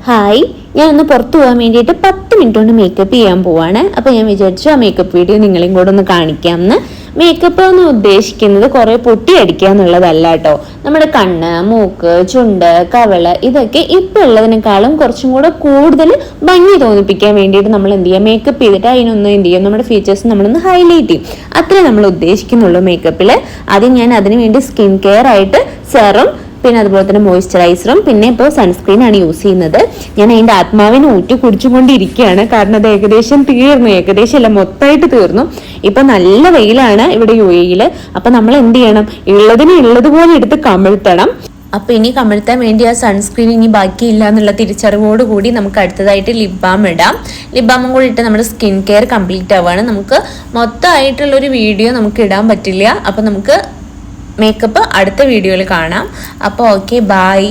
Hi, ഞാൻ ഒന്ന് പുറത്തു പോകാൻ വേണ്ടിയിട്ട് 10 മിനിറ്റ് കൊണ്ട് മേക്കപ്പ് ചെയ്യാൻ പോവാണ്. അപ്പോൾ ഞാൻ വിചാരിച്ചു ആ മേക്കപ്പ് വീഡിയോ നിങ്ങളെയും കൂടെ ഒന്ന് കാണിക്കാമെന്ന്. മേക്കപ്പ് എന്ന് ഉദ്ദേശിക്കുന്നത് കുറേ പൊട്ടി അടിക്കുക എന്നുള്ളതല്ല കേട്ടോ. നമ്മുടെ കണ്ണ്, മൂക്ക്, ചുണ്ട്, കവിള് ഇതൊക്കെ ഇപ്പം ഉള്ളതിനേക്കാളും കുറച്ചും കൂടെ കൂടുതൽ ഭംഗി തോന്നിപ്പിക്കാൻ വേണ്ടിയിട്ട് നമ്മൾ എന്ത് ചെയ്യുക, മേക്കപ്പ് ചെയ്തിട്ട് അതിനൊന്ന് എന്ത് ചെയ്യും, നമ്മുടെ ഫീച്ചേഴ്സ് നമ്മളൊന്ന് ഹൈലൈറ്റ് ചെയ്യും. അത്രേ നമ്മൾ ഉദ്ദേശിക്കുന്നുള്ളൂ മേക്കപ്പിൽ. ആദ്യം ഞാൻ അതിന് വേണ്ടി സ്കിൻ കെയർ ആയിട്ട് സെറും പിന്നെ അതുപോലെ തന്നെ മോയ്സ്ചറൈസറും പിന്നെ ഇപ്പോൾ സൺസ്ക്രീനാണ് യൂസ് ചെയ്യുന്നത്. ഞാൻ അതിൻ്റെ ആത്മാവിനെ ഊറ്റി കുടിച്ചുകൊണ്ടിരിക്കുകയാണ്. കാരണം അത് ഏകദേശം തീർന്നു, ഏകദേശം അല്ല മൊത്തമായിട്ട് തീർന്നു. ഇപ്പം നല്ല വെയിലാണ് ഇവിടെ UAE-യിൽ. അപ്പം നമ്മൾ എന്ത് ചെയ്യണം, ഉള്ളതുപോലെ എടുത്ത് കമിഴ്ത്തണം. അപ്പോൾ ഇനി കമിഴ്ത്താൻ വേണ്ടി ആ സൺസ്ക്രീൻ ഇനി ബാക്കിയില്ല എന്നുള്ള തിരിച്ചറിവോടുകൂടി നമുക്ക് അടുത്തതായിട്ട് ലിപ് ബാം ഇടാം. ലിപ് ബാമും കൂടി ഇട്ട് നമ്മുടെ സ്കിൻ കെയർ കംപ്ലീറ്റ് ആവുകയാണ്. നമുക്ക് മൊത്തമായിട്ടുള്ളൊരു വീഡിയോ നമുക്ക് ഇടാൻ പറ്റില്ല. അപ്പം നമുക്ക് മേക്കപ്പ് അടുത്ത വീഡിയോയിൽ കാണാം. അപ്പോൾ ഓക്കെ, ബൈ.